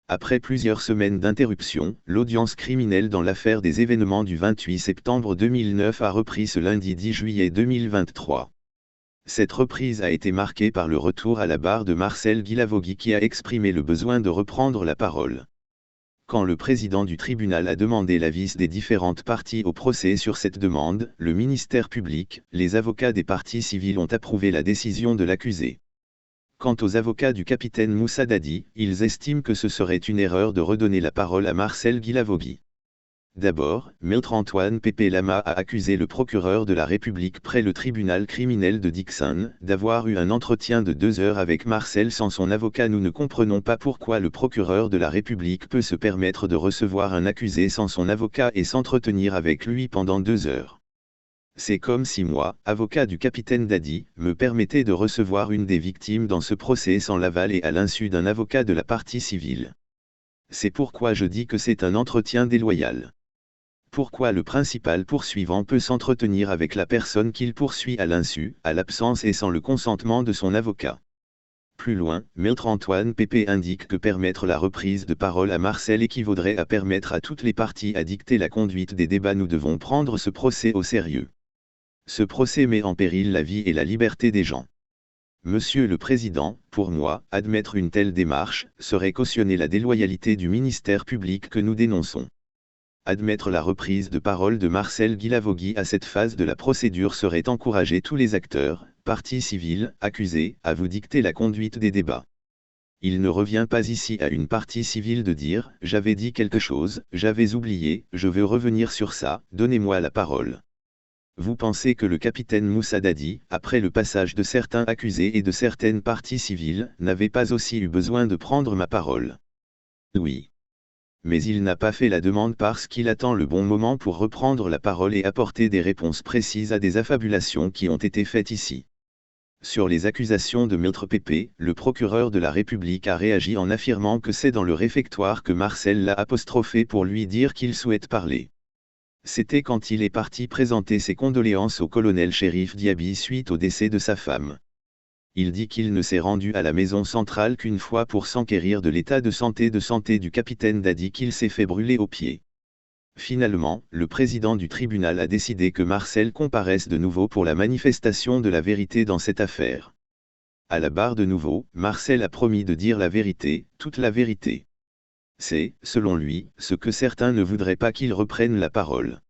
Après plusieurs semaines d'interruption, l'audience criminelle dans l'affaire des événements du 28 septembre 2009 a repris ce lundi 10 juillet 2023. Cette reprise a été marquée par le retour à la barre de Marcel Guilavogui qui a exprimé le besoin de reprendre la parole. Quand le président du tribunal a demandé l'avis des différentes parties au procès sur cette demande, le ministère public, les avocats des parties civiles ont approuvé la décision de l'accusé. Quant aux avocats du capitaine Moussa Dadi, ils estiment que ce serait une erreur de redonner la parole à Marcel Guilavogui. D'abord, Maître Antoine Pépé Lama a accusé le procureur de la République près le tribunal criminel de Dixon d'avoir eu un entretien de 2 heures avec Marcel sans son avocat. Nous ne comprenons pas pourquoi le procureur de la République peut se permettre de recevoir un accusé sans son avocat et s'entretenir avec lui pendant 2 heures. C'est comme si moi, avocat du capitaine Dadi, me permettais de recevoir une des victimes dans ce procès sans l'aval et à l'insu d'un avocat de la partie civile. C'est pourquoi je dis que c'est un entretien déloyal. Pourquoi le principal poursuivant peut s'entretenir avec la personne qu'il poursuit à l'insu, à l'absence et sans le consentement de son avocat? Plus loin, Maître Antoine Pépé indique que permettre la reprise de parole à Marcel équivaudrait à permettre à toutes les parties à dicter la conduite des débats. Nous devons prendre ce procès au sérieux. Ce procès met en péril la vie et la liberté des gens. Monsieur le Président, pour moi, admettre une telle démarche serait cautionner la déloyalité du ministère public que nous dénonçons. Admettre la reprise de parole de Marcel Guilavogui à cette phase de la procédure serait encourager tous les acteurs, parties civiles, accusés, à vous dicter la conduite des débats. Il ne revient pas ici à une partie civile de dire « j'avais dit quelque chose, j'avais oublié, je veux revenir sur ça, donnez-moi la parole ». Vous pensez que le capitaine Moussa Dadi, après le passage de certains accusés et de certaines parties civiles, n'avait pas aussi eu besoin de prendre ma parole? Oui. Mais il n'a pas fait la demande parce qu'il attend le bon moment pour reprendre la parole et apporter des réponses précises à des affabulations qui ont été faites ici. Sur les accusations de Maître Pépé, le procureur de la République a réagi en affirmant que c'est dans le réfectoire que Marcel l'a apostrophé pour lui dire qu'il souhaite parler. C'était quand il est parti présenter ses condoléances au colonel Chérif Diaby suite au décès de sa femme. Il dit qu'il ne s'est rendu à la maison centrale qu'une fois pour s'enquérir de l'état de santé du capitaine Dadi qu'il s'est fait brûler aux pieds. Finalement, le président du tribunal a décidé que Marcel comparaisse de nouveau pour la manifestation de la vérité dans cette affaire. À la barre de nouveau, Marcel a promis de dire la vérité, toute la vérité. C'est, selon lui, ce que certains ne voudraient pas qu'il reprenne la parole.